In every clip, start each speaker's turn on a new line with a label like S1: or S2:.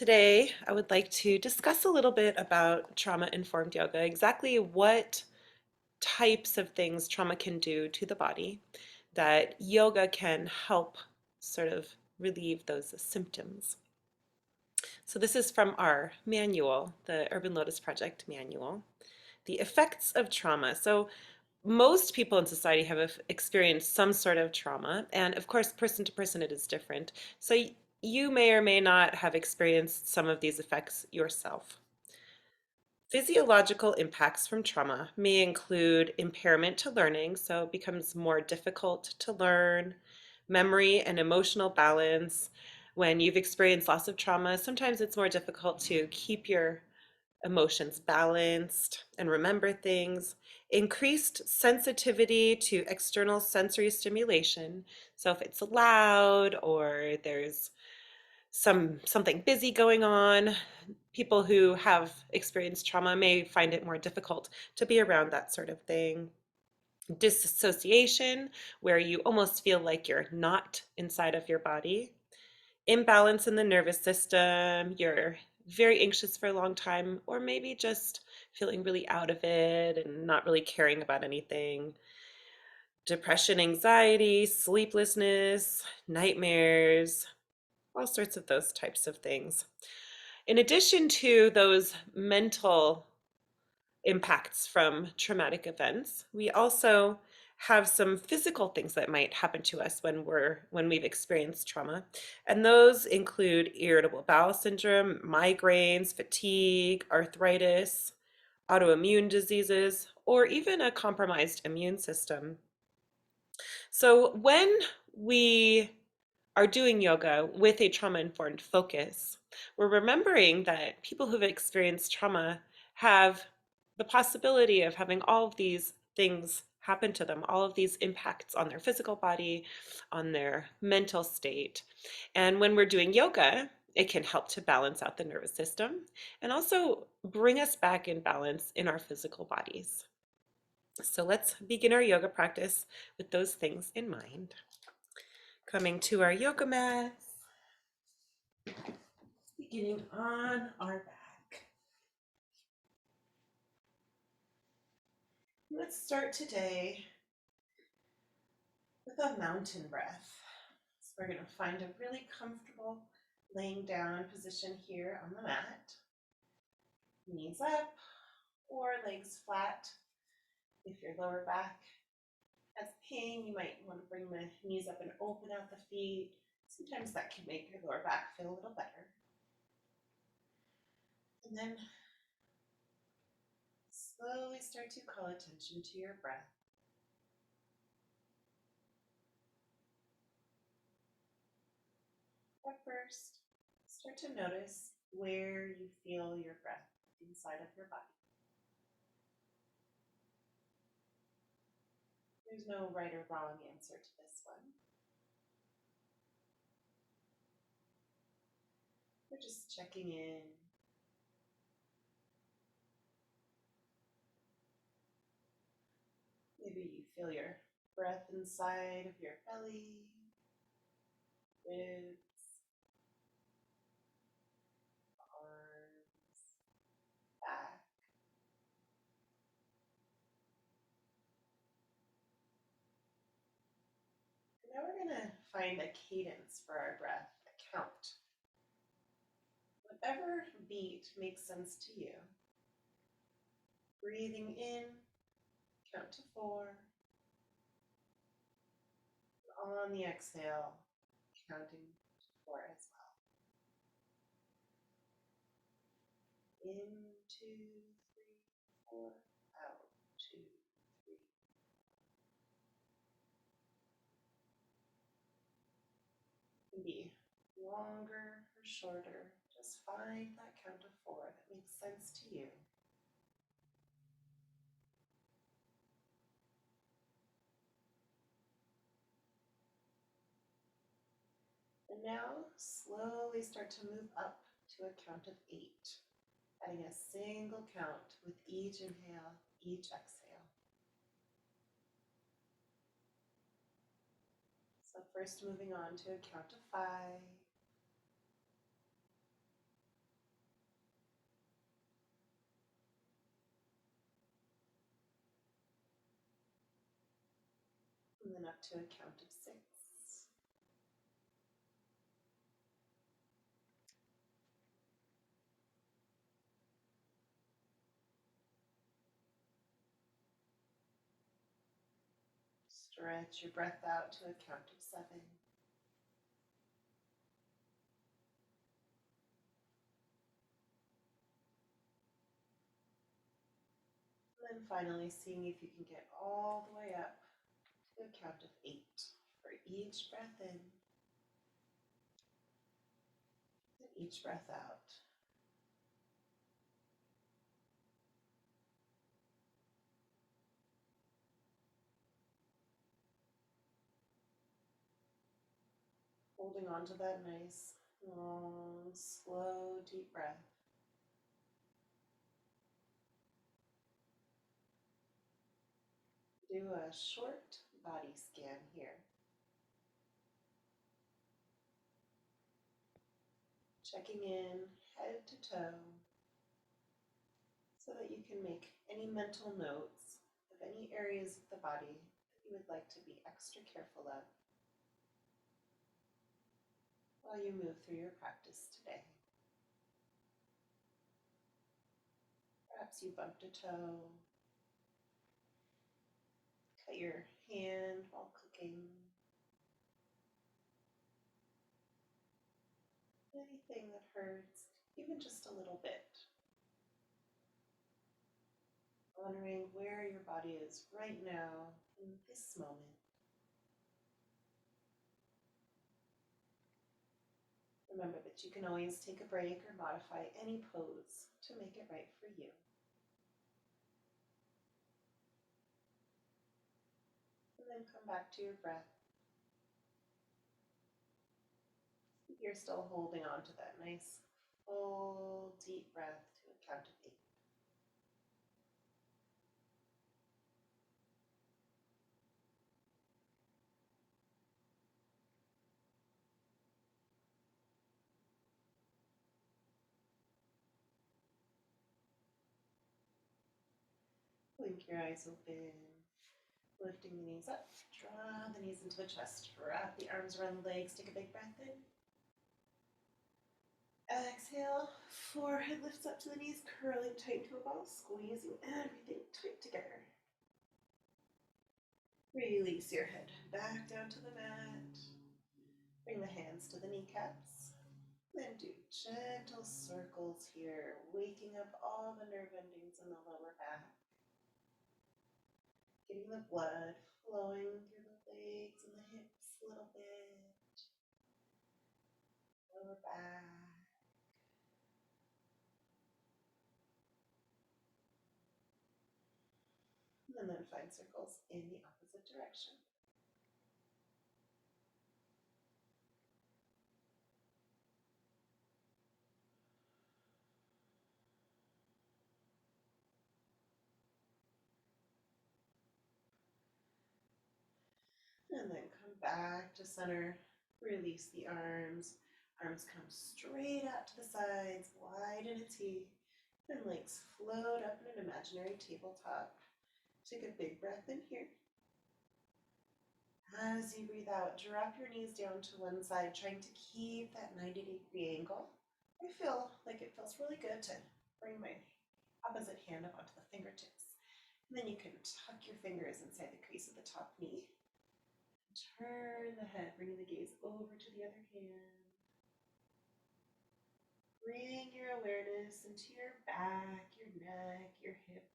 S1: Today, I would like to discuss a little bit about trauma-informed yoga, exactly what types of things trauma can do to the body, that yoga can help sort of relieve those symptoms. So this is from our manual, the Urban Lotus Project manual. The effects of trauma. So most people in society have experienced some sort of trauma, and of course, person to person, it is different. So you may or may not have experienced some of these effects yourself. Physiological impacts from trauma may include impairment to learning, so it becomes more difficult to learn, memory and emotional balance. When you've experienced loss of trauma, sometimes it's more difficult to keep your emotions balanced and remember things. Increased sensitivity to external sensory stimulation. So if it's loud or there's something busy going on, people who have experienced trauma may find it more difficult to be around that sort of thing. Dissociation, where you almost feel like you're not inside of your body. Imbalance in the nervous system, you're very anxious for a long time, or maybe just feeling really out of it and not really caring about anything. Depression, anxiety, sleeplessness, nightmares, all sorts of those types of things. In addition to those mental impacts from traumatic events, we also have some physical things that might happen to us when we've experienced trauma. And those include irritable bowel syndrome, migraines, fatigue, arthritis, autoimmune diseases, or even a compromised immune system. So when we are doing yoga with a trauma-informed focus, we're remembering that people who've experienced trauma have the possibility of having all of these things happen to them, all of these impacts on their physical body, on their mental state. And when we're doing yoga, it can help to balance out the nervous system and also bring us back in balance in our physical bodies. So let's begin our yoga practice with those things in mind. Coming to our yoga mats, beginning on our back. Let's start today with a mountain breath. So we're going to find a really comfortable laying down position here on the mat. Knees up or legs flat. If your lower back has pain, you might want to bring the knees up and open out the feet. Sometimes that can make your lower back feel a little better. And then slowly start to call attention to your breath. At first, start to notice where you feel your breath inside of your body. There's no right or wrong answer to this one. We're just checking in. Maybe you feel your breath inside of your belly, ribs, arms, back. Now we're going to find a cadence for our breath, a count. Whatever beat makes sense to you. Breathing in, count to 4. On the exhale, counting to 4 as well. In, 2, 3, 4. Out, 2, 3. It can be longer or shorter. Just find that count of 4 that makes sense to you. And now slowly start to move up to a count of 8, adding a single count with each inhale, each exhale. So first moving on to a count of 5, then up to a count of 6. Stretch your breath out to a count of 7. And then finally seeing if you can get all the way up to a count of 8 for each breath in and each breath out. Holding on to that nice, long, slow, deep breath. Do a short body scan here. Checking in head to toe so that you can make any mental notes of any areas of the body that you would like to be extra careful of while you move through your practice today. Perhaps you bumped a toe, cut your hand while cooking. Anything that hurts, even just a little bit. Honoring where your body is right now in this moment. Remember that you can always take a break or modify any pose to make it right for you. And then come back to your breath. You're still holding on to that nice, full, deep breath to a count of 8. Blink your eyes open, lifting the knees up, draw the knees into the chest, wrap the arms around the legs, take a big breath in. Exhale, forehead lifts up to the knees, curling tight to a ball, squeezing everything tight together. Release your head back down to the mat. Bring the hands to the kneecaps. Then do gentle circles here, waking up all the nerve endings in the lower back. Getting the blood flowing through the legs and the hips a little bit. Lower back. And then find circles in the opposite direction. And then come back to center. Release the arms. Arms come straight out to the sides, widen a T. And legs float up in an imaginary tabletop. Take a big breath in here. As you breathe out, drop your knees down to one side, trying to keep that 90-degree angle. I feel like it feels really good to bring my opposite hand up onto the fingertips. And then you can tuck your fingers inside the crease of the top knee. Turn the head, bringing the gaze over to the other hand. Bring your awareness into your back, your neck, your hips.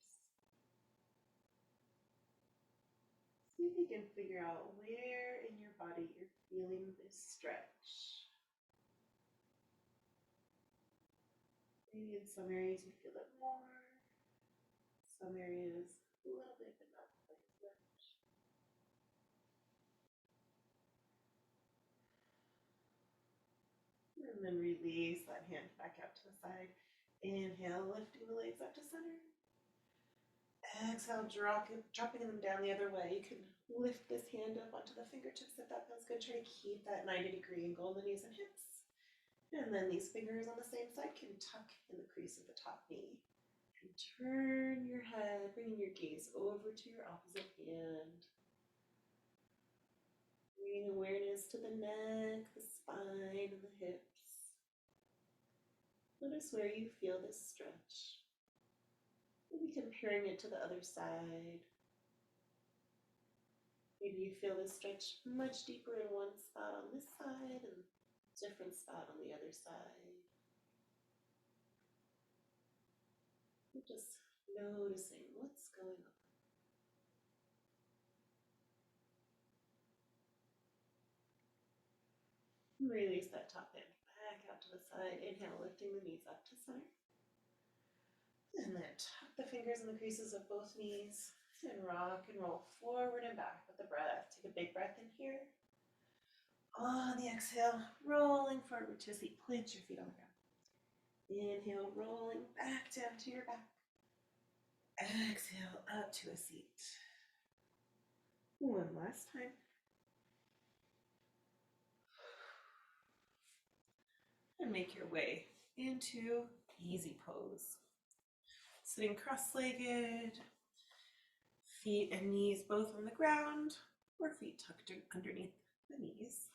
S1: See if you can figure out where in your body you're feeling this stretch. Maybe in some areas you feel it more, some areas a little bit, but not quite as much. And then release that hand back out to the side. Inhale, lifting the legs up to center. Exhale, dropping them down the other way. You can lift this hand up onto the fingertips if that feels good. Try to keep that 90-degree angle in the knees and hips. And then these fingers on the same side can tuck in the crease of the top knee. And turn your head, bringing your gaze over to your opposite hand. Bringing awareness to the neck, the spine, and the hips. Notice where you feel this stretch. Maybe comparing it to the other side. Maybe you feel this stretch much deeper in one spot on this side and different spot on the other side. You're just noticing what's going on. Release that top hand back out to the side. Inhale, lifting the knees up to center. And then tuck the fingers in the creases of both knees and rock and roll forward and back with the breath. Take a big breath in here. On the exhale, rolling forward to a seat. Plant your feet on the ground. Inhale, rolling back down to your back. Exhale, up to a seat. One last time. And make your way into easy pose. Sitting cross-legged, feet and knees both on the ground, or feet tucked underneath the knees.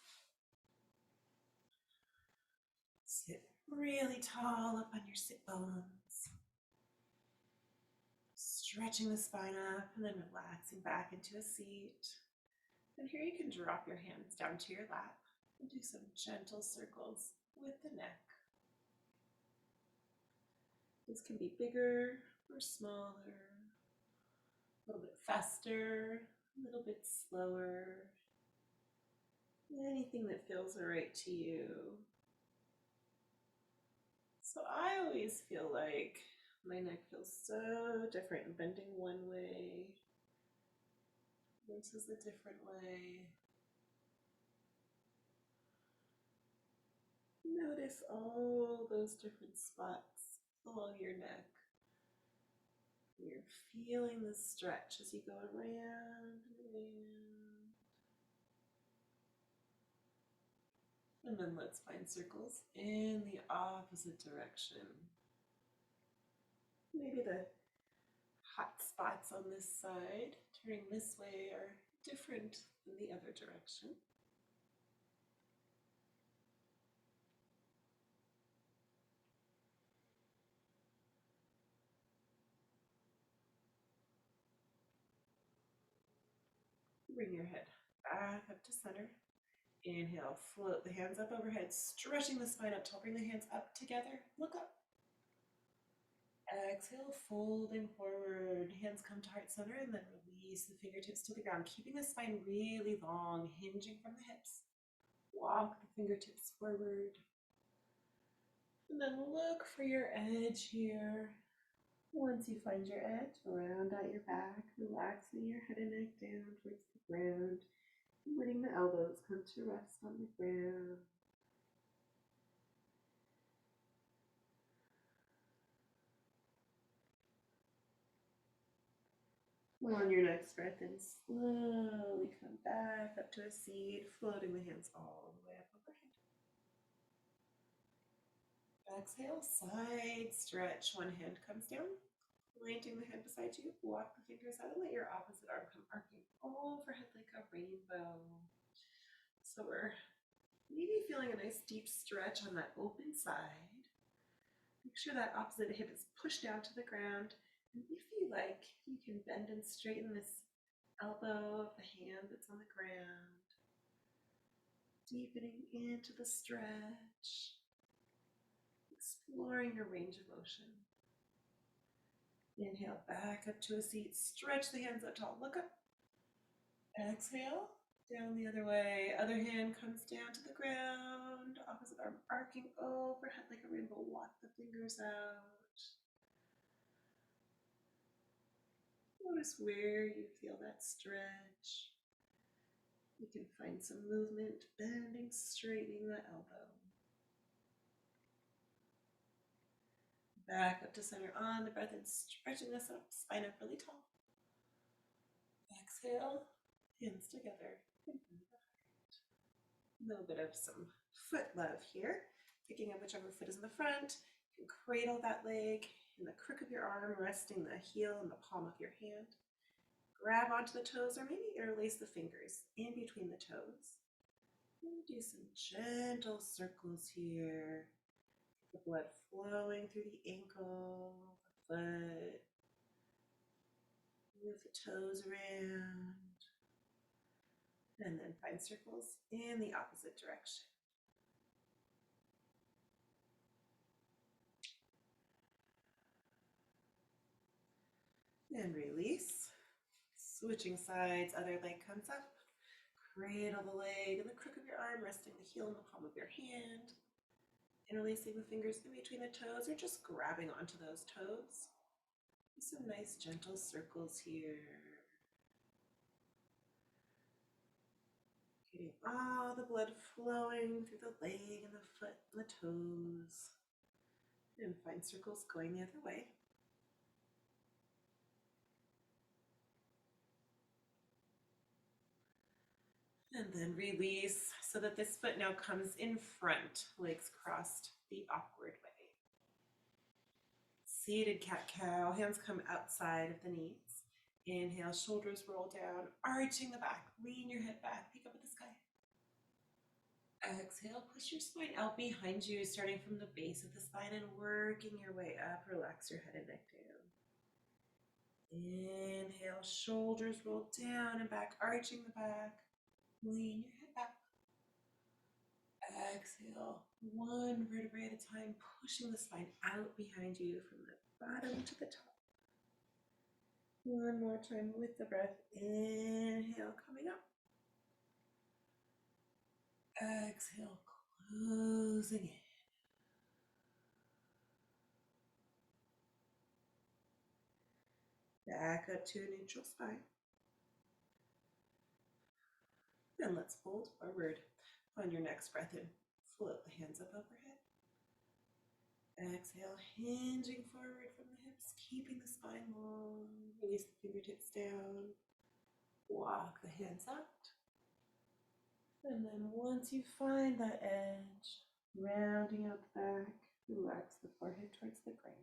S1: Sit really tall up on your sit bones. Stretching the spine up and then relaxing back into a seat. And here you can drop your hands down to your lap and do some gentle circles with the neck. This can be bigger or smaller, a little bit faster, a little bit slower, anything that feels right to you. So I always feel like my neck feels so different bending one way versus a different way. Notice all those different spots along your neck. You're feeling the stretch as you go around and around. And then let's find circles in the opposite direction. Maybe the hot spots on this side, turning this way, are different than the other direction. Bring your head back up to center. Inhale, float the hands up overhead, stretching the spine up tall. Bring the hands up together. Look up. Exhale, folding forward. Hands come to heart center and then release the fingertips to the ground, keeping the spine really long, hinging from the hips. Walk the fingertips forward. And then look for your edge here. Once you find your edge, round out your back, relaxing your head and neck down towards the ground, and letting the elbows come to rest on the ground. On your next breath in, slowly come back up to a seat, floating the hands all the way up overhead. Exhale, side stretch. One hand comes down, planting the hand beside you. Walk the fingers out and let your opposite arm come arcing overhead like a rainbow. So we're maybe feeling a nice deep stretch on that open side. Make sure that opposite hip is pushed down to the ground. And if you like, you can bend and straighten this elbow of the hand that's on the ground. Deepening into the stretch. Exploring your range of motion. Inhale, back up to a seat. Stretch the hands up tall. Look up. Exhale, down the other way. Other hand comes down to the ground. Opposite arm arcing overhead like a rainbow. Walk the fingers out. Notice where you feel that stretch. You can find some movement, bending, straightening the elbow. Back up to center on the breath and stretching this up, spine up really tall. Exhale, hands together. A little bit of some foot love here. Picking up whichever foot is in the front. You can cradle that leg in the crook of your arm, resting the heel in the palm of your hand. Grab onto the toes or maybe interlace the fingers in between the toes. Do some gentle circles here. The blood flowing through the ankle, the foot. Move the toes around. And then find circles in the opposite direction. And release. Switching sides, other leg comes up. Cradle the leg and the crook of your arm, resting the heel in the palm of your hand. Interlacing the fingers in between the toes or just grabbing onto those toes. Some nice gentle circles here. Getting all the blood flowing through the leg and the foot and the toes. And find circles going the other way. And then release so that this foot now comes in front, legs crossed the awkward way. Seated cat-cow, hands come outside of the knees. Inhale, shoulders roll down, arching the back, lean your head back, peek up at the sky. Exhale, push your spine out behind you, starting from the base of the spine and working your way up. Relax your head and neck down. Inhale, shoulders roll down and back, arching the back. Lean your head back. Exhale, one vertebrae at a time, pushing the spine out behind you from the bottom to the top. One more time with the breath. Inhale, coming up. Exhale, closing in. Back up to a neutral spine. And let's fold forward. On your next breath in, float the hands up overhead. Exhale, hinging forward from the hips, keeping the spine long. Release the fingertips down. Walk the hands out. And then once you find that edge, rounding out the back, relax the forehead towards the ground.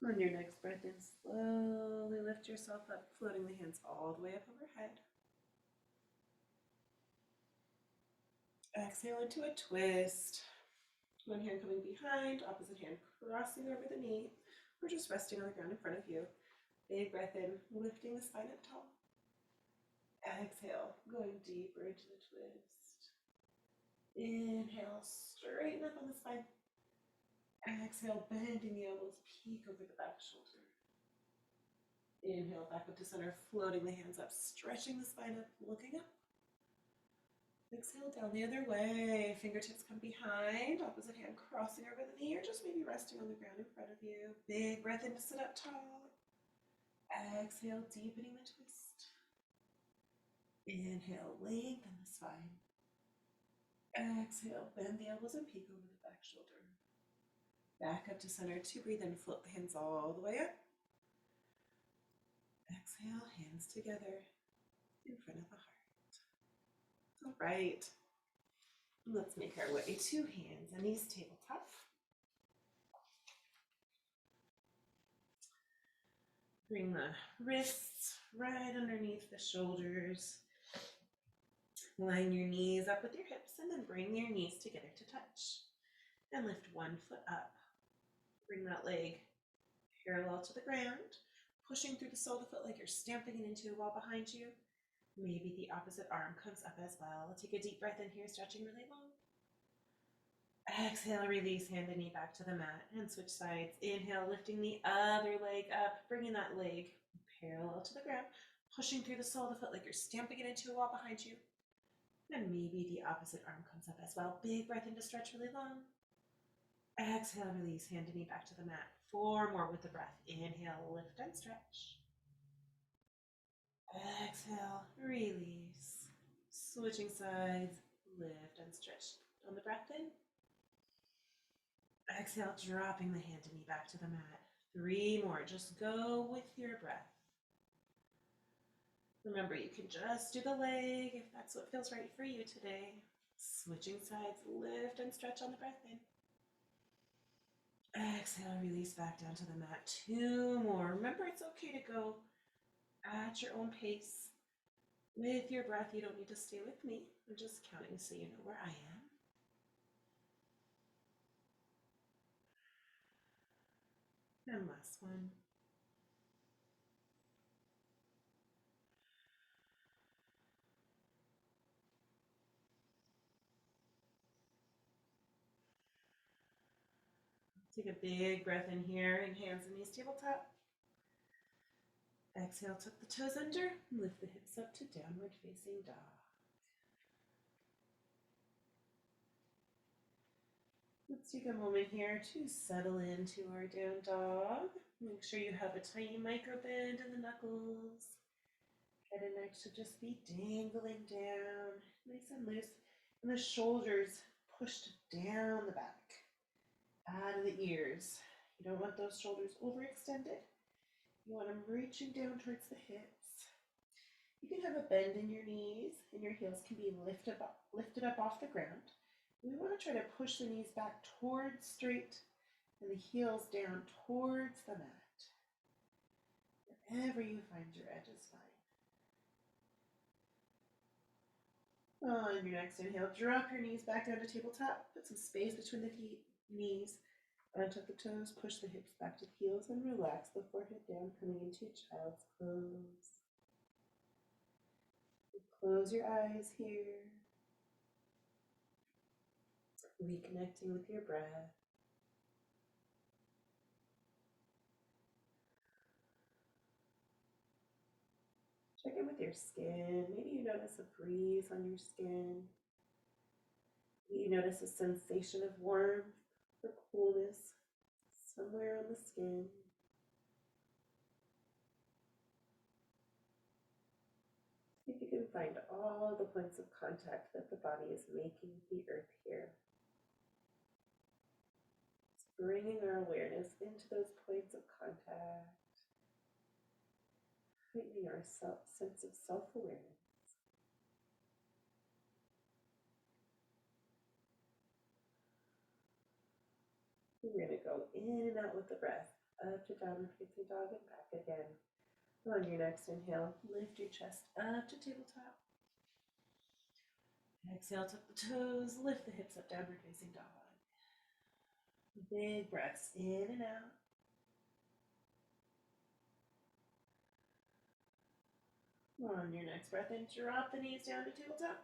S1: On your next breath in, slowly lift yourself up, floating the hands all the way up overhead. Exhale into a twist. One hand coming behind, opposite hand crossing over the knee, or just resting on the ground in front of you. Big breath in, lifting the spine up tall. Exhale, going deeper into the twist. Inhale, straighten up on the spine. Exhale, bending the elbows, peek over the back shoulder. Inhale, back up to center, floating the hands up, stretching the spine up, looking up. Exhale, down the other way. Fingertips come behind, opposite hand crossing over the knee, or just maybe resting on the ground in front of you. Big breath in to sit up tall. Exhale, deepening the twist. Inhale, lengthen the spine. Exhale, bend the elbows and peek over the back shoulder. Back up to center to breathe in, float the hands all the way up. Exhale, hands together in front of the heart. All right, let's make our way to hands and knees tabletop. Bring the wrists right underneath the shoulders. Line your knees up with your hips and then bring your knees together to touch. And lift one foot up. Bring that leg parallel to the ground, pushing through the sole of the foot like you're stamping it into a wall behind you. Maybe the opposite arm comes up as well. Take a deep breath in here, stretching really long. Exhale, release, hand and knee back to the mat and switch sides. Inhale, lifting the other leg up, bringing that leg parallel to the ground, pushing through the sole of the foot like you're stamping it into a wall behind you. And maybe the opposite arm comes up as well. Big breath in to stretch really long. Exhale, release, hand and knee back to the mat. 4 more with the breath. Inhale, lift and stretch. Exhale, release. Switching sides, lift and stretch. On the breath in. Exhale, dropping the hand and knee back to the mat. 3 more, just go with your breath. Remember, you can just do the leg if that's what feels right for you today. Switching sides, lift and stretch on the breath in. Exhale, release back down to the mat. 2 more. Remember, it's okay to go at your own pace. With your breath, you don't need to stay with me. I'm just counting so you know where I am. And last one. Take a big breath in here, and hands and knees tabletop. Exhale, tuck the toes under, lift the hips up to downward facing dog. Let's take a moment here to settle into our down dog. Make sure you have a tiny micro bend in the knuckles. Head and neck should just be dangling down, nice and loose. And the shoulders pushed down the back, out of the ears. You don't want those shoulders overextended. You want them reaching down towards the hips. You can have a bend in your knees, and your heels can be lifted up off the ground. We want to try to push the knees back towards straight and the heels down towards the mat. Wherever you find your edge is fine. On your next inhale, drop your knees back down to tabletop. Put some space between the knees. Untuck the toes, push the hips back to the heels, and relax the forehead down, coming into child's pose. Close your eyes here. Reconnecting with your breath. Check in with your skin. Maybe you notice a breeze on your skin. Maybe you notice a sensation of warmth or coolness somewhere on the skin. See if you can find all the points of contact that the body is making with the earth here. Just bringing our awareness into those points of contact, heightening our sense of self-awareness. We're going to go in and out with the breath, up to downward facing dog and back again. On your next inhale, lift your chest up to tabletop. Exhale, tuck the toes, lift the hips up, downward facing dog. Big breaths in and out. On your next breath in, drop the knees down to tabletop.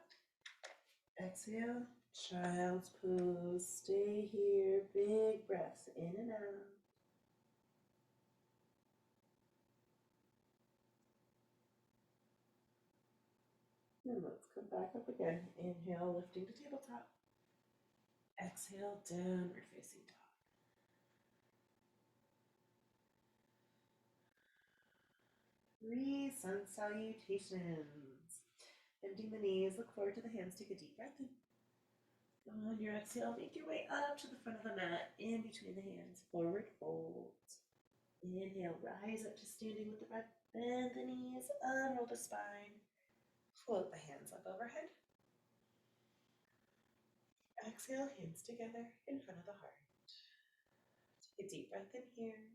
S1: Exhale, child's pose. Stay here. Big breaths in and out. And let's come back up again. Inhale, lifting to tabletop. Exhale, downward facing dog. Three Sun Salutations. Bending the knees, look forward to the hands. Take a deep breath in. On your exhale, make your way up to the front of the mat, in between the hands, forward fold. Inhale, rise up to standing with the breath, bend the knees, unroll the spine, float the hands up overhead. Exhale, hands together in front of the heart. Take a deep breath in here.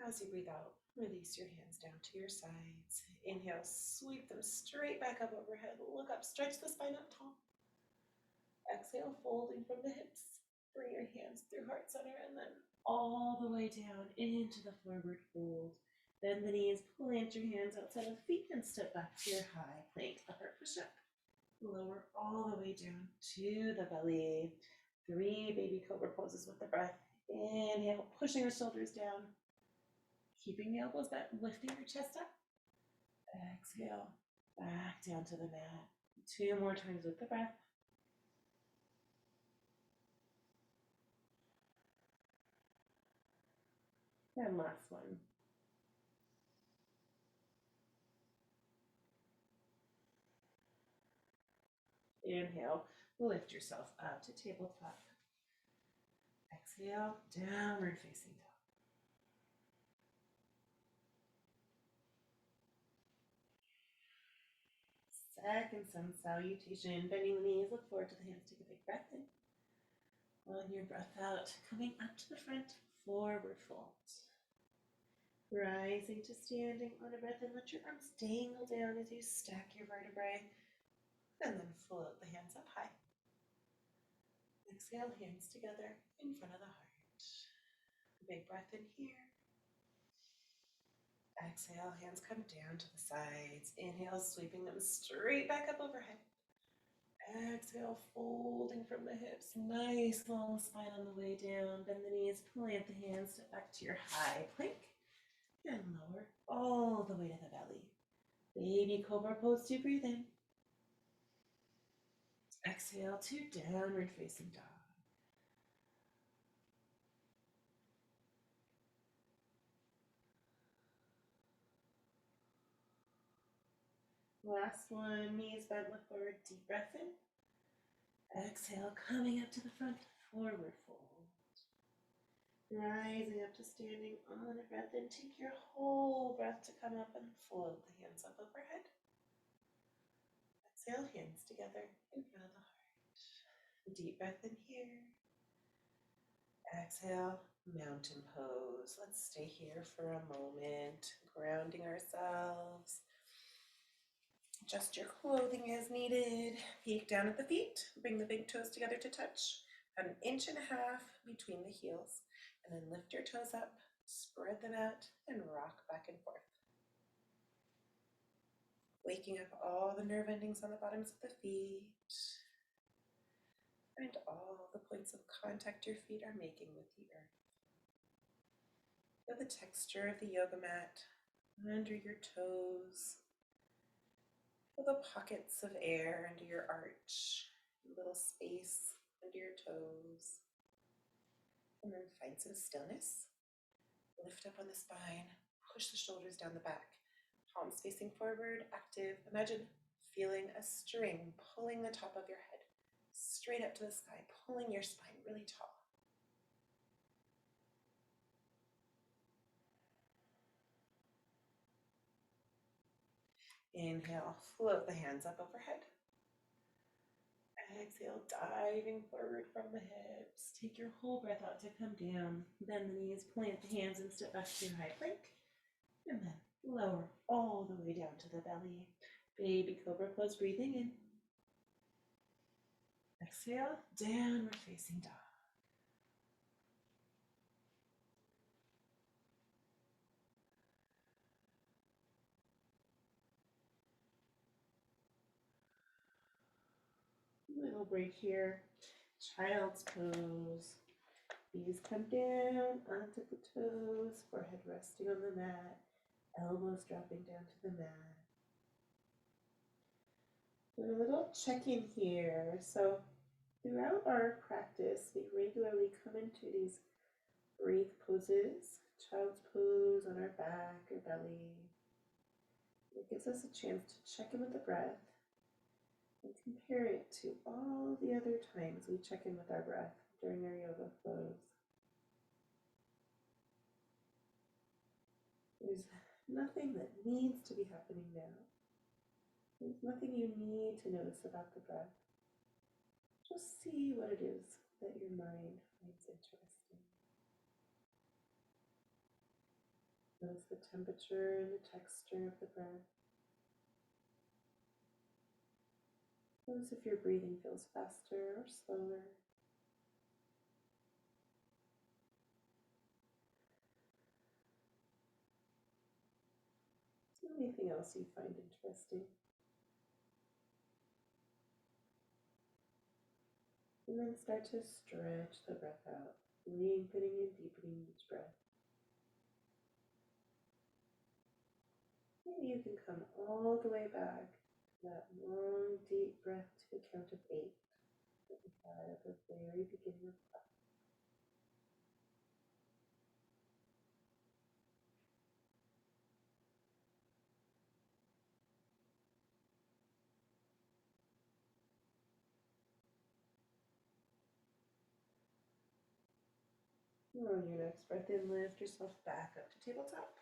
S1: As you breathe out, release your hands down to your sides. Inhale, sweep them straight back up overhead. Look up, stretch the spine up tall. Exhale, folding from the hips. Bring your hands through heart center and then all the way down into the forward fold. Bend the knees, plant your hands outside of the feet and step back to your high plank upper push-up. Lower all the way down to the belly. 3 baby cobra poses with the breath. Inhale, pushing your shoulders down. Keeping the elbows bent, lifting your chest up. Exhale, back down to the mat. 2 more times with the breath. And last one. Inhale, lift yourself up to tabletop. Exhale, downward facing dog. Second sun salutation. Bending the knees, look forward to the hands. Take a big breath in. On your breath out, coming up to the front, forward fold. Rising to standing on a breath in, let your arms dangle down as you stack your vertebrae, and then float the hands up high. Exhale, hands together in front of the heart. Big breath in here. Exhale, hands come down to the sides. Inhale, sweeping them straight back up overhead. Exhale, folding from the hips. Nice long spine on the way down. Bend the knees, plant the hands, step back to your high plank. And lower all the way to the belly. Baby Cobra pose to breathe in. Exhale to downward facing dog. Last one, knees bent, look forward, deep breath in. Exhale, coming up to the front, forward fold. Rising up to standing on a breath in. Take your whole breath to come up and float the hands up overhead. Exhale, hands together in front of the heart. Deep breath in here. Exhale, mountain pose. Let's stay here for a moment, grounding ourselves. Adjust your clothing as needed. Peek down at the feet. Bring the big toes together to touch. About 1.5 inches between the heels. And then lift your toes up, spread them out, and rock back and forth. Waking up all the nerve endings on the bottoms of the feet. Find all the points of contact your feet are making with the earth. Feel the texture of the yoga mat under your toes. Feel the pockets of air under your arch, a little space under your toes. And then find some stillness. Lift up on the spine, push the shoulders down the back. Palms facing forward, active. Imagine feeling a string pulling the top of your head straight up to the sky, pulling your spine really tall. Inhale, float the hands up overhead. Exhale, diving forward from the hips. Take your whole breath out to come down. Bend the knees, plant the hands, and step back to your high plank. And then lower all the way down to the belly. Baby Cobra pose, breathing in. Exhale, downward facing dog. Little break here. Child's pose. Knees come down onto the toes, forehead resting on the mat, elbows dropping down to the mat. And a little check-in here. So throughout our practice, we regularly come into these breathe poses, child's pose on our back or belly. It gives us a chance to check in with the breath and compare it to all the other times we check in with our breath during our yoga flows. There's nothing that needs to be happening now. There's nothing you need to notice about the breath. Just see what it is that your mind finds interesting. Notice the temperature and the texture of the breath. Notice if your breathing feels faster or slower. Is there anything else you find interesting? And then start to stretch the breath out, lengthening and deepening each breath. Maybe you can come all the way back to that long, deep breath to the count of 8 that we had at the very beginning of class. On your next breath in, lift yourself back up to tabletop.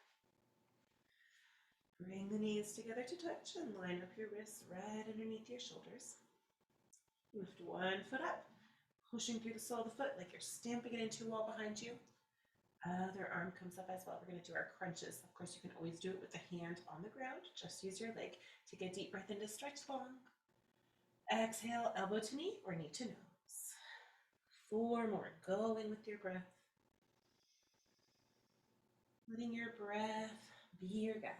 S1: Bring the knees together to touch and line up your wrists right underneath your shoulders. Lift one foot up, pushing through the sole of the foot like you're stamping it into a wall behind you. Other arm comes up as well. We're going to do our crunches. Of course, you can always do it with the hand on the ground. Just use your leg. Take a deep breath in to stretch long. Exhale, elbow to knee or knee to nose. 4 more, going with your breath. Letting your breath be your guide.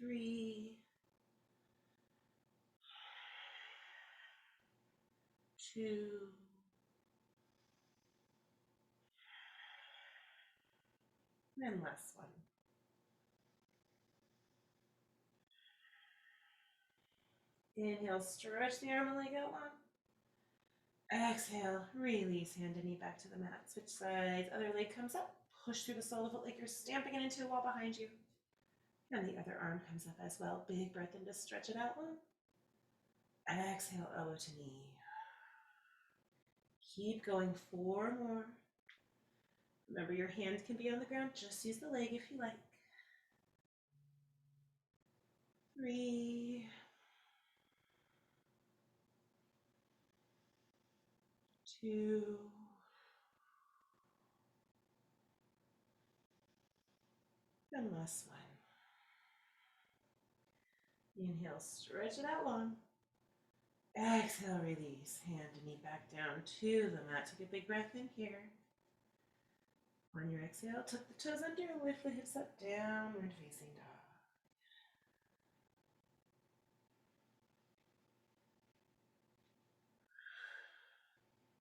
S1: 3, 2, and last one. Inhale, stretch the arm and leg out long. Exhale, release hand and knee back to the mat. Switch sides, other leg comes up. Push through the sole of the foot like you're stamping it into a wall behind you. And the other arm comes up as well. Big breath in to stretch it out long. Exhale, elbow to knee. Keep going, 4 more. Remember, your hand can be on the ground. Just use the leg if you like. 3, 2, and last one. Inhale, stretch it out long. Exhale, release. Hand and knee back down to the mat. Take a big breath in here. On your exhale, tuck the toes under, lift the hips up, downward facing dog.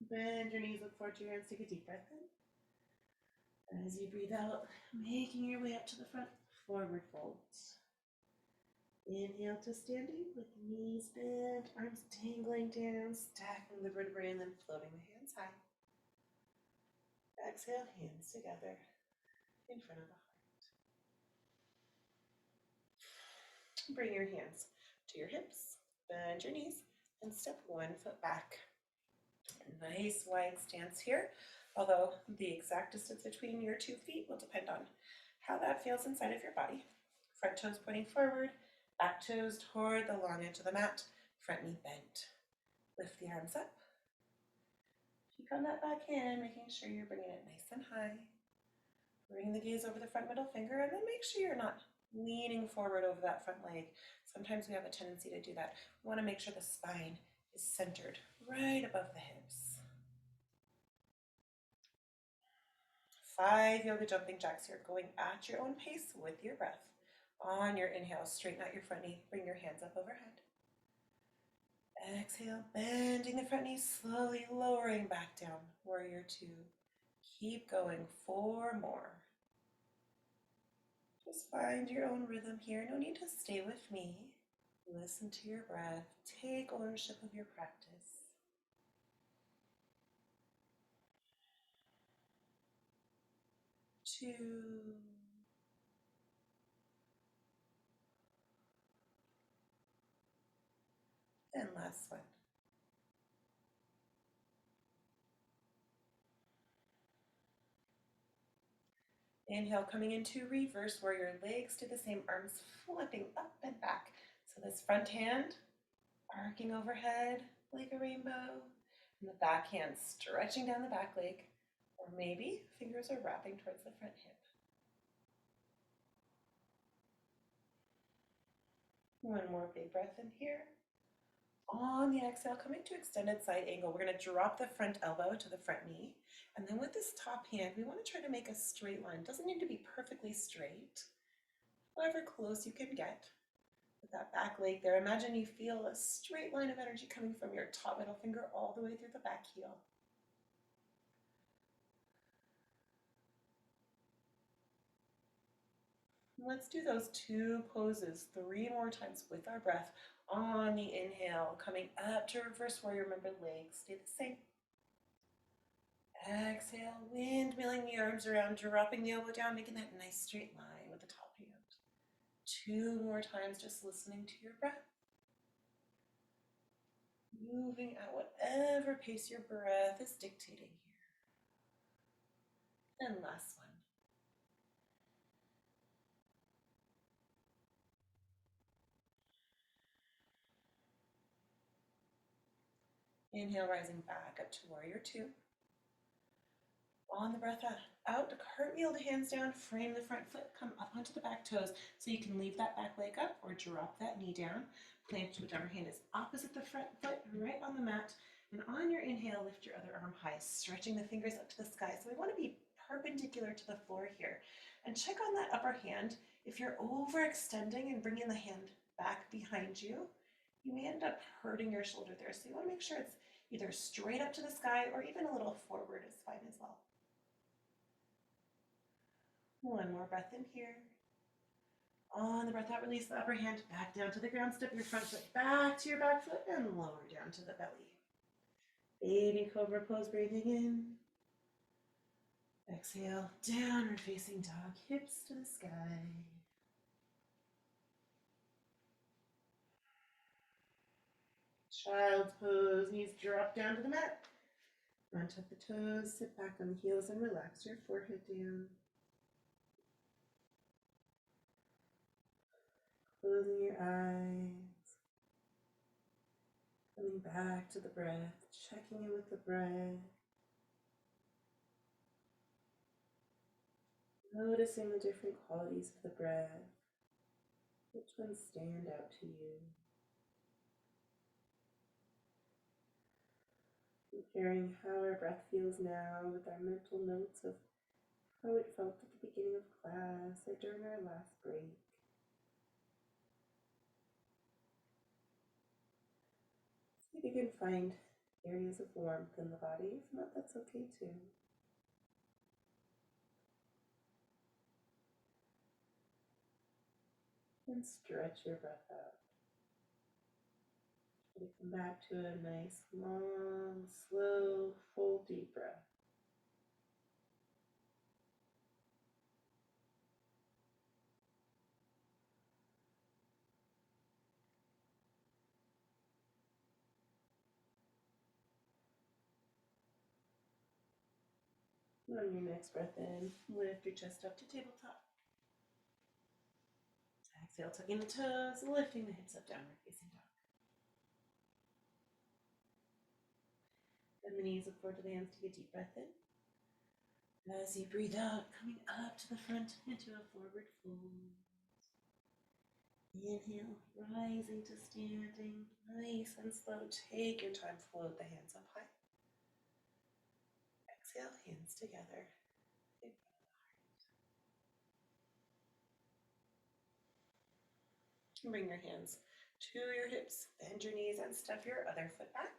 S1: Bend your knees, look forward to your hands, take a deep breath in. As you breathe out, making your way up to the front, forward folds. Inhale to standing with knees bent, arms dangling down, stacking the vertebrae and then floating the hands high. Exhale, hands together in front of the heart. Bring your hands to your hips, bend your knees, and step 1 foot back. Nice wide stance here, although the exact distance between your 2 feet will depend on how that feels inside of your body. Front toes pointing forward, back toes toward the long edge of the mat, front knee bent. Lift the arms up. Peek on that back hand, making sure you're bringing it nice and high. Bring the gaze over the front middle finger, and then make sure you're not leaning forward over that front leg. Sometimes we have a tendency to do that. We want to make sure the spine is centered right above the hips. 5 yoga jumping jacks here, going at your own pace with your breath. On your inhale, straighten out your front knee, bring your hands up overhead. Exhale, bending the front knee, slowly lowering back down, warrior 2. Keep going, 4 more. Just find your own rhythm here, no need to stay with me. Listen to your breath, take ownership of your practice. 2, and last one. Inhale, coming into reverse warrior, legs to the same, arms flipping up and back. So this front hand arcing overhead like a rainbow, and the back hand stretching down the back leg, or maybe fingers are wrapping towards the front hip. 1 more big breath in here. On the exhale, coming to extended side angle, we're going to drop the front elbow to the front knee. And then with this top hand, we want to try to make a straight line. It doesn't need to be perfectly straight. However close you can get with that back leg there. Imagine you feel a straight line of energy coming from your top middle finger all the way through the back heel. Let's do those 2 poses 3 more times with our breath. On the inhale, coming up to reverse warrior, remember legs stay the same. Exhale, windmilling the arms around, dropping the elbow down, making that nice straight line with the top hand. 2 more times, just listening to your breath. Moving at whatever pace your breath is dictating here. And last one. Inhale, rising back up to warrior two. On the breath out, cartwheel the hands down, frame the front foot, come up onto the back toes. So you can leave that back leg up or drop that knee down. Plant whichever hand is opposite the front foot, right on the mat. And on your inhale, lift your other arm high, stretching the fingers up to the sky. So we want to be perpendicular to the floor here. And check on that upper hand. If you're overextending and bringing the hand back behind you, you may end up hurting your shoulder there. So you want to make sure it's either straight up to the sky or even a little forward is fine as well. One more breath in here. On the breath out, release the upper hand back down to the ground. Step your front foot back to your back foot and lower down to the belly. Baby Cobra pose, breathing in. Exhale, downward facing dog, hips to the sky. Child's pose, knees drop down to the mat. Untuck the toes, sit back on the heels and relax your forehead down. Closing your eyes. Coming back to the breath, checking in with the breath. Noticing the different qualities of the breath. Which ones stand out to you? Comparing how our breath feels now with our mental notes of how it felt at the beginning of class or during our last break. See if you can find areas of warmth in the body. If not, that's okay too. And stretch your breath out. Try to come back to a nice, long, slow, full, deep breath. And on your next breath in, lift your chest up to tabletop. Exhale, tucking the toes, lifting the hips up, downward facing dog. Bend the knees, look forward to the hands, take a deep breath in. As you breathe out, coming up to the front into a forward fold. Inhale, rising to standing, nice and slow. Take your time, float the hands up high. Exhale, hands together. Bring your hands to your hips, bend your knees, and step your other foot back.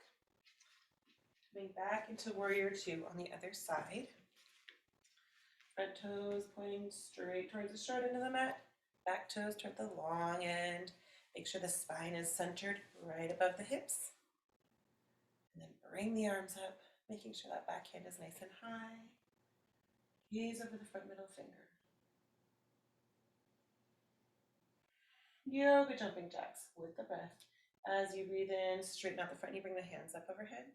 S1: Coming back into warrior two on the other side. Front toes pointing straight towards the short end of the mat. Back toes toward the long end. Make sure the spine is centered right above the hips. And then bring the arms up, making sure that back hand is nice and high. Gaze over the front middle finger. Yoga jumping jacks with the breath. As you breathe in, straighten out the front knee, bring the hands up overhead.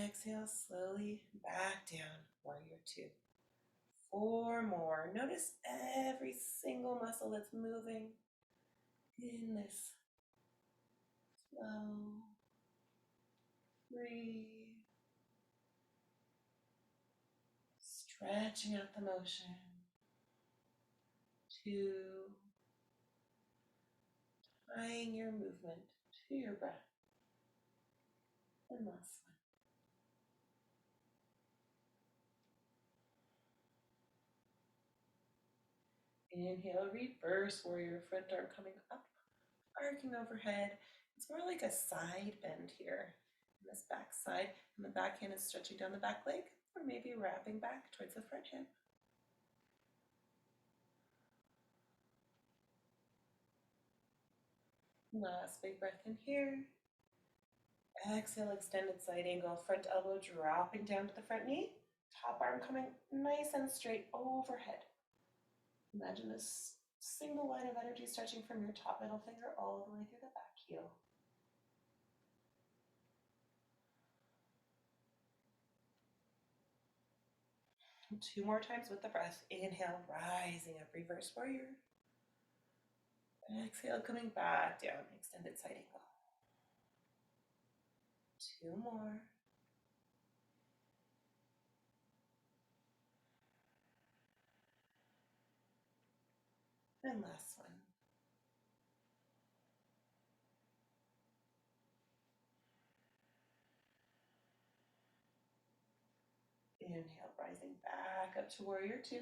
S1: Exhale, slowly back down, warrior two. 4 more. Notice every single muscle that's moving in this slow. Breathe. Stretching out the motion. 2. Tying your movement to your breath. And last one. Inhale, reverse warrior, front arm coming up, arcing overhead. It's more like a side bend here. And this back side, and the back hand is stretching down the back leg, or maybe wrapping back towards the front hip. Last big breath in here. Exhale, extended side angle, front elbow dropping down to the front knee, top arm coming nice and straight overhead. Imagine this single line of energy stretching from your top middle finger all the way through the back heel. And 2 more times with the breath. Inhale, rising up, reverse warrior. Exhale, coming back down, extended side angle. 2 more. And last one. Inhale, rising back up to warrior 2.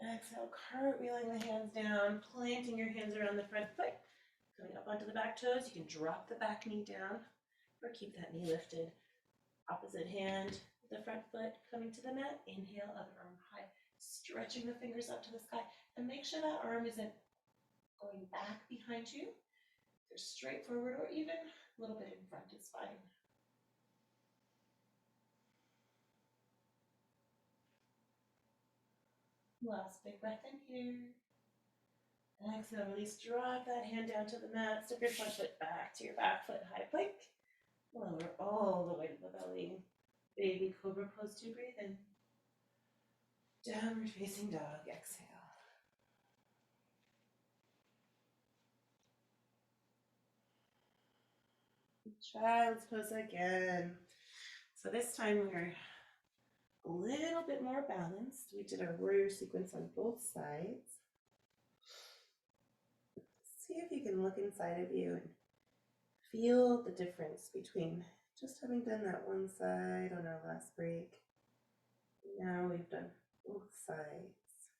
S1: Exhale, cartwheeling the hands down, planting your hands around the front foot. Coming up onto the back toes, you can drop the back knee down or keep that knee lifted. Opposite hand, the front foot coming to the mat. Inhale, other arm high, stretching the fingers up to the sky. And make sure that arm isn't going back behind you. Either straight forward or even a little bit in front is fine. Last big breath in here. Exhale, release, drop that hand down to the mat. Step your front foot back to your back foot, high plank. Lower all the way to the belly. Baby Cobra pose 2, breathe in. Downward facing dog, exhale. Child's pose again. So this time we're a little bit more balanced. We did our warrior sequence on both sides. See if you can look inside of you and feel the difference between just having done that one side on our last break. Now we've done both sides.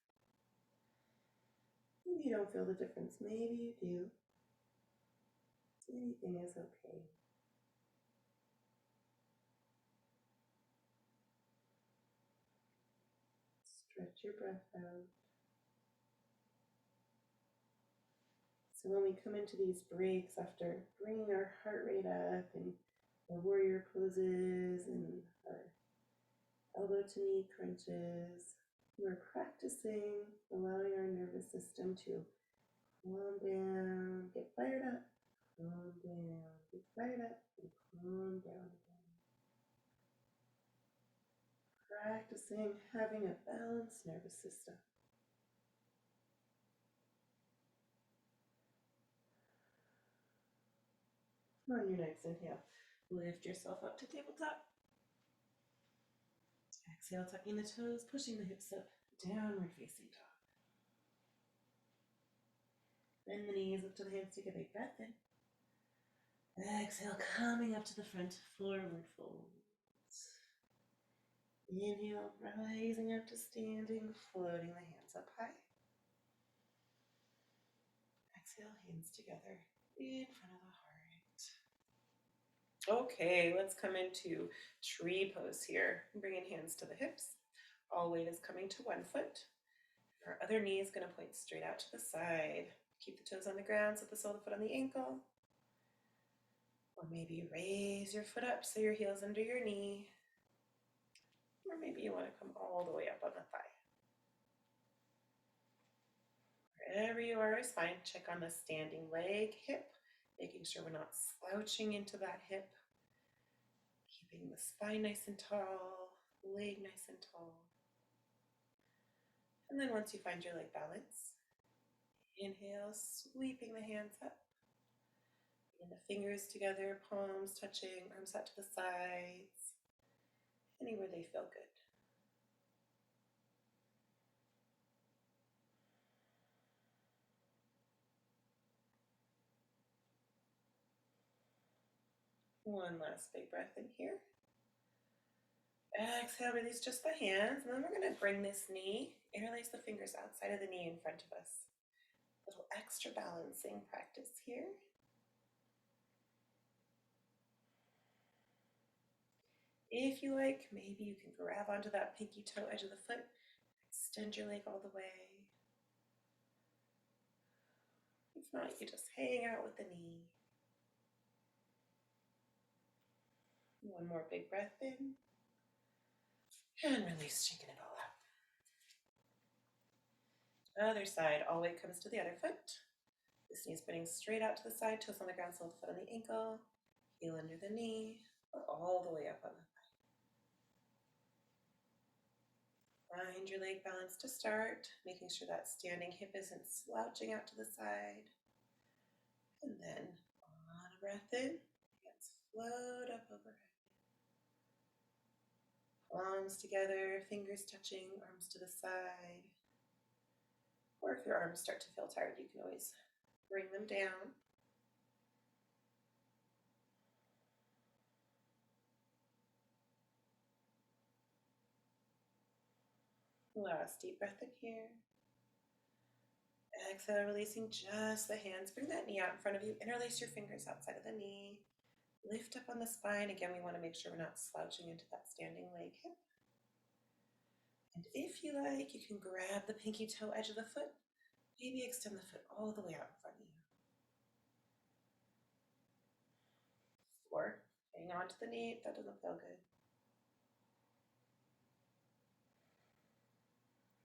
S1: Maybe you don't feel the difference. Maybe you do. Anything is okay. Stretch your breath out. So when we come into these breaks after bringing our heart rate up and our warrior poses and our elbow to knee crunches, we're practicing allowing our nervous system to calm down, get fired up, calm down, get fired up, and calm down again. Practicing having a balanced nervous system. On your next inhale, lift yourself up to tabletop. Exhale, tucking the toes, pushing the hips up, downward facing dog. Bend the knees up to the hands, take a big breath in. Exhale, coming up to the front, forward folds. Inhale, rising up to standing, floating the hands up high. Exhale, hands together in front of the heart. Okay, let's come into tree pose here. Bringing hands to the hips. All weight is coming to one foot. Our other knee is going to point straight out to the side. Keep the toes on the ground, set the sole of the foot on the ankle. Or maybe raise your foot up so your heel's under your knee. Or maybe you want to come all the way up on the thigh. Wherever you are is fine. Check on the standing leg, hip, making sure we're not slouching into that hip. Keeping the spine nice and tall, leg nice and tall. And then once you find your leg balance, inhale, sweeping the hands up. And the fingers together, palms touching, arms out to the sides, anywhere they feel good. One last big breath in here. Exhale, release just the hands, and then we're going to bring this knee, interlace the fingers outside of the knee in front of us. A little extra balancing practice here. If you like, maybe you can grab onto that pinky toe edge of the foot, extend your leg all the way. If not, you can just hang out with the knee. One more big breath in. And release, shaking it all out. Other side, all weight comes to the other foot. This knee is pointing straight out to the side, toes on the ground, sole of the foot on the ankle, heel under the knee, or all the way up on the thigh. Find your leg balance to start, making sure that standing hip isn't slouching out to the side. And then on a breath in, hands float up overhead. Palms together, fingers touching, arms to the side. Or if your arms start to feel tired, you can always bring them down. Last deep breath in here. Exhale, releasing just the hands. Bring that knee out in front of you. Interlace your fingers outside of the knee. Lift up on the spine. Again, we want to make sure we're not slouching into that standing leg hip. And if you like, you can grab the pinky toe edge of the foot. Maybe extend the foot all the way out in front of you. Or hang on to the knee if that doesn't feel good.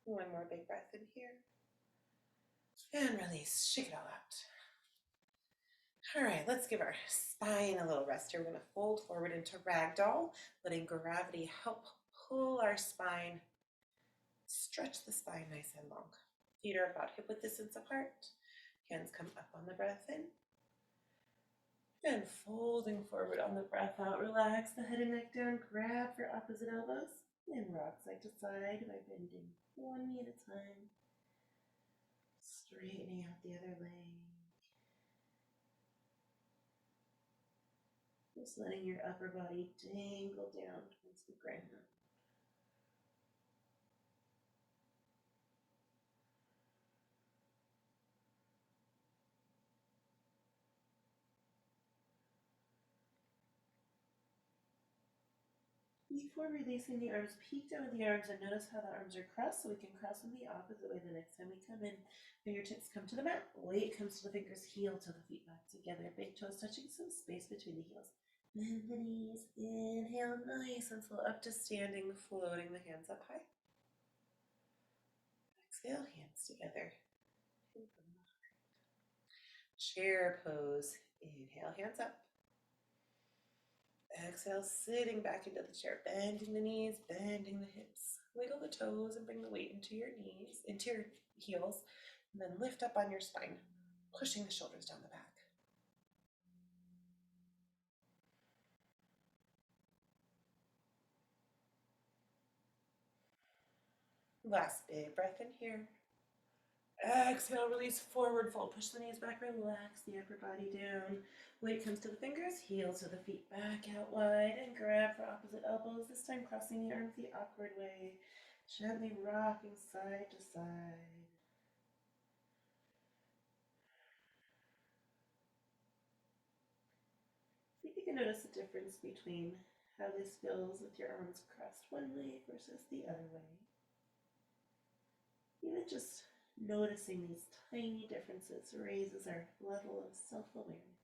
S1: One more big breath in here. And release. Shake it all out. All right, let's give our spine a little rest here. We're going to fold forward into Ragdoll, letting gravity help pull our spine. Stretch the spine nice and long. Feet are about hip width distance apart. Hands come up on the breath in. And folding forward on the breath out. Relax the head and neck down. Grab your opposite elbows. And rock side to side by bending one knee at a time. Straightening out the other leg. Just letting your upper body dangle down towards the ground. Before releasing the arms, peek down with the arms and notice how the arms are crossed, so we can cross them the opposite way the next time we come in. Fingertips come to the mat, weight comes to the fingers, heel to the feet back together. Big toes touching, some space between the heels. Bend the knees, inhale, nice and slow up to standing, floating the hands up high. Exhale, hands together. Chair pose, inhale, hands up. Exhale, sitting back into the chair, bending the knees, bending the hips. Wiggle the toes and bring the weight into your knees, into your heels, and then lift up on your spine, pushing the shoulders down the back. Last big breath in here. Exhale, release, forward fold. Push the knees back, relax the upper body down. Weight comes to the fingers, heel to the feet back out wide, and grab for opposite elbows, this time crossing the arms the awkward way. Gently rocking side to side. See if you can notice the difference between how this feels with your arms crossed one way versus the other way. Even just noticing these tiny differences raises our level of self-awareness.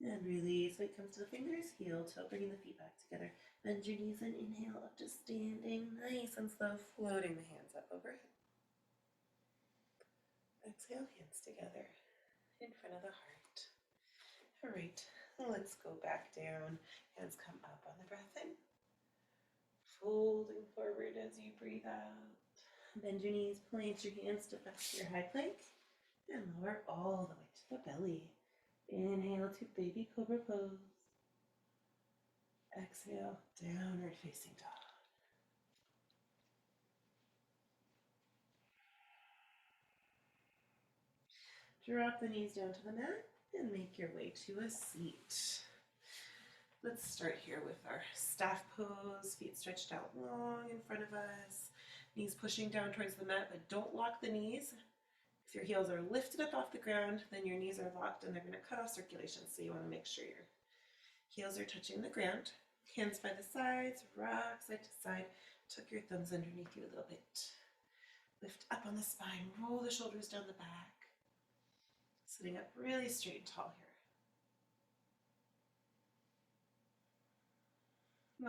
S1: And release. Weight comes to the fingers, heel, toe, bringing the feet back together. Bend your knees and inhale up to standing. Nice and slow, floating the hands up overhead. Exhale, hands together in front of the heart. All right, let's go back down. Hands come up on the breath in. Folding forward as you breathe out. Bend your knees, plant your hands to back to your high plank. And lower all the way to the belly. Inhale to baby cobra pose. Exhale, downward facing dog. Drop the knees down to the mat and make your way to a seat. Let's start here with our staff pose, feet stretched out long in front of us, knees pushing down towards the mat, but don't lock the knees. If your heels are lifted up off the ground, then your knees are locked and they're going to cut off circulation, so you want to make sure your heels are touching the ground. Hands by the sides, rock side to side, tuck your thumbs underneath you a little bit. Lift up on the spine, roll the shoulders down the back. Sitting up really straight and tall here.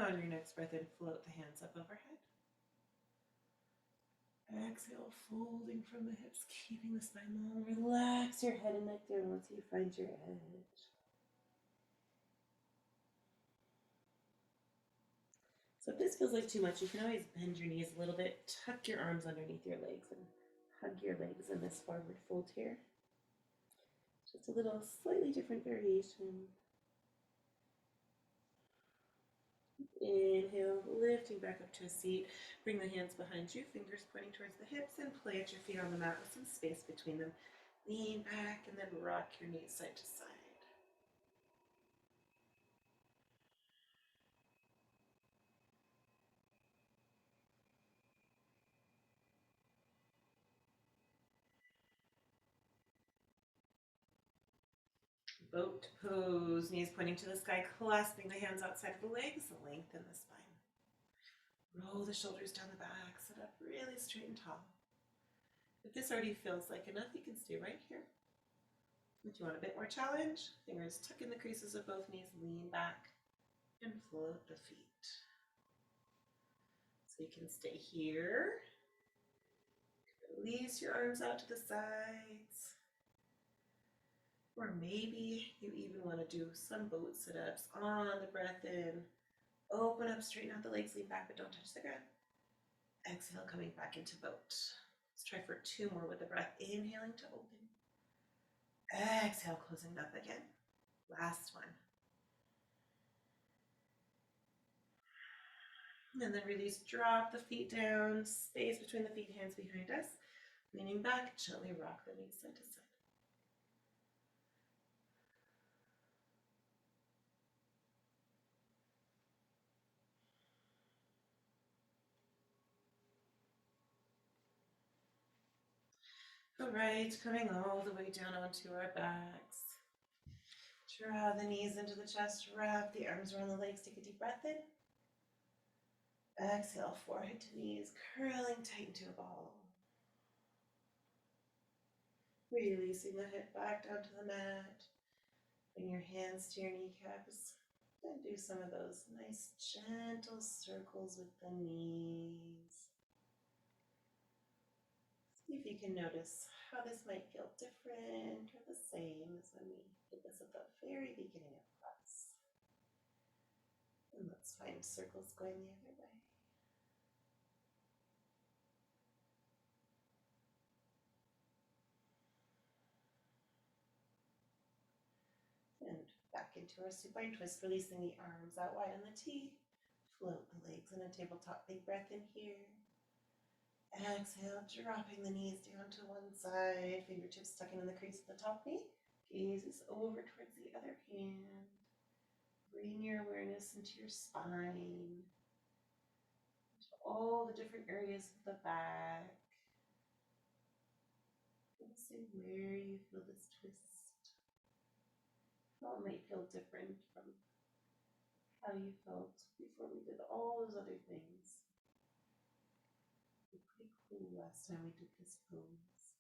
S1: On your next breath in, float the hands up overhead. Exhale, folding from the hips, keeping the spine long. Relax your head and neck down once you find your edge. So if this feels like too much, you can always bend your knees a little bit, tuck your arms underneath your legs, and hug your legs in this forward fold here. Just a little slightly different variation. Inhale, lifting back up to a seat. Bring the hands behind you, fingers pointing towards the hips, and plant your feet on the mat with some space between them. Lean back and then rock your knees side to side. Boat pose, knees pointing to the sky, clasping the hands outside of the legs, lengthen the spine. Roll the shoulders down the back, sit up really straight and tall. If this already feels like enough, you can stay right here. If you want a bit more challenge, fingers tuck in the creases of both knees, lean back, and float the feet. So you can stay here. Release your arms out to the sides. Or maybe you even want to do some boat sit-ups on the breath in. Open up, straighten out the legs, lean back, but don't touch the ground. Exhale, coming back into boat. Let's try for 2 more with the breath. Inhaling to open. Exhale, closing up again. Last one. And then release, drop the feet down, space between the feet, hands behind us. Leaning back, gently rock the knees side to side. All right, coming all the way down onto our backs. Draw the knees into the chest, wrap the arms around the legs, take a deep breath in. Exhale, forehead to knees, curling tight into a ball. Releasing the head back down to the mat. Bring your hands to your kneecaps and do some of those nice gentle circles with the knees. See if you can notice how this might feel different or the same as when we did this at the very beginning of class. And let's find circles going the other way. And back into our supine twist, releasing the arms out wide on the T. Float the legs in a tabletop. Big breath in here. Exhale, dropping the knees down to one side, fingertips tucking in the crease of the top knee. Gazes over towards the other hand. Bring your awareness into your spine, into all the different areas of the back. See where you feel this twist. How it might feel different from how you felt before we did all those other things. It was pretty cool last time we did this pose.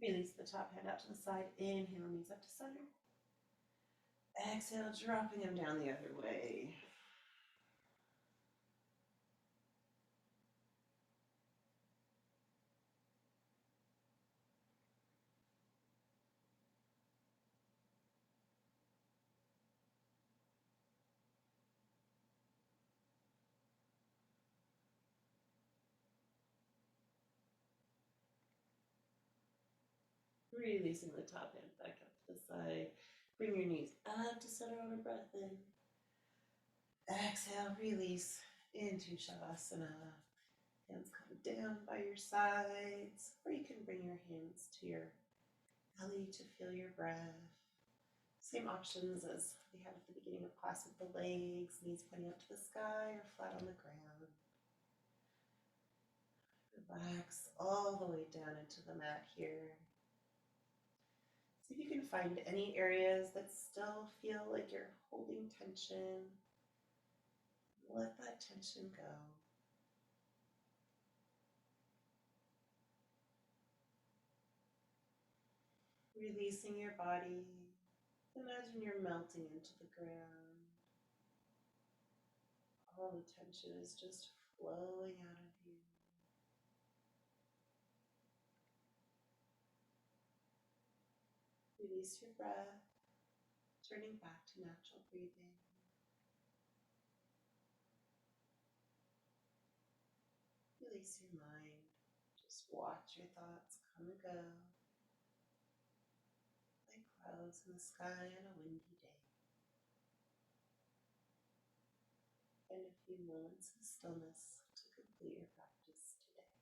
S1: Release the top hand out to the side. Inhale, knees up to center. Exhale, dropping them down the other way. Releasing the top hand back up to the side. Bring your knees up to center on a breath in. Exhale, release into Shavasana. Hands come down by your sides, or you can bring your hands to your belly to feel your breath. Same options as we had at the beginning of class with the legs, knees pointing up to the sky or flat on the ground. Relax all the way down into the mat here. See if you can find any areas that still feel like you're holding tension. Let that tension go. Releasing your body. Imagine you're melting into the ground. All the tension is just flowing out of you. Release your breath, turning back to natural breathing. Release your mind. Just watch your thoughts come and go. clouds in the sky on a windy day. Find a few moments of stillness to complete your practice today.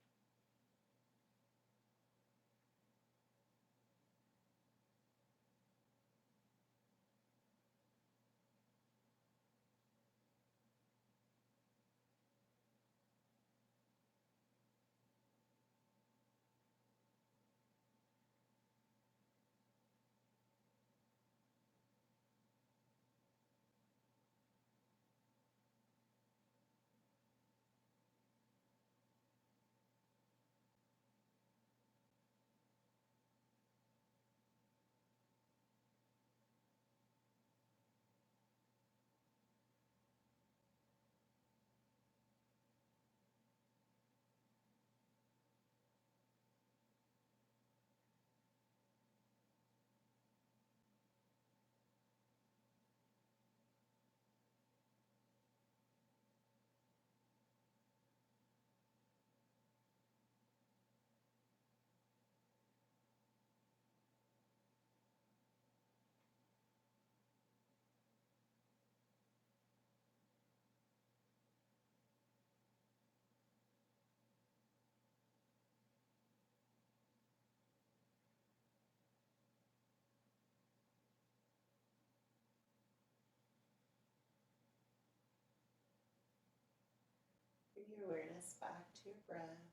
S1: Bring your awareness back to your breath.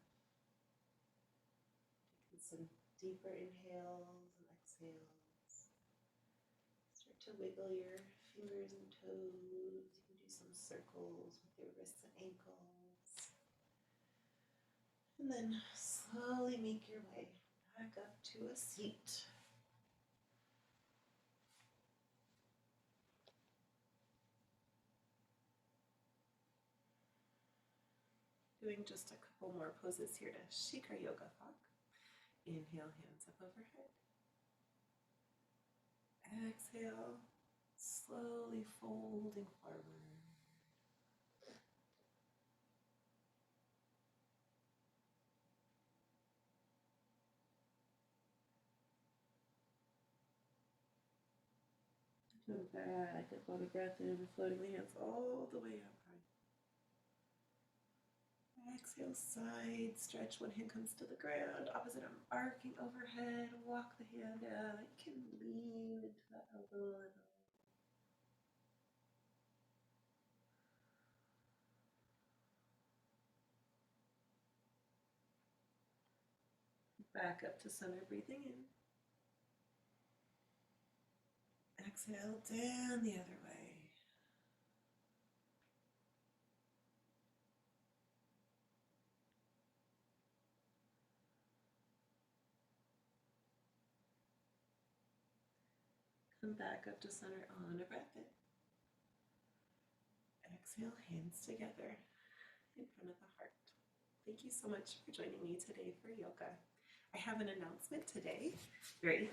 S1: Taking some deeper inhales and exhales. Start to wiggle your fingers and toes. You can do some circles with your wrists and ankles. And then slowly make your way back up to a seat. Doing just a couple more poses here to shake our yoga fuck. Inhale, hands up overhead. Exhale, slowly folding forward. Come back, I got a breath in, floating the hands all the way up high. Exhale, side stretch. One hand comes to the ground, opposite arm arcing overhead. Walk the hand out. You can lean into that elbow a little. Back up to center, breathing in. Exhale, down the other way. Come back up to center on a breath in. Exhale, hands together in front of the heart. Thank you so much for joining me today for yoga. I have an announcement today. Very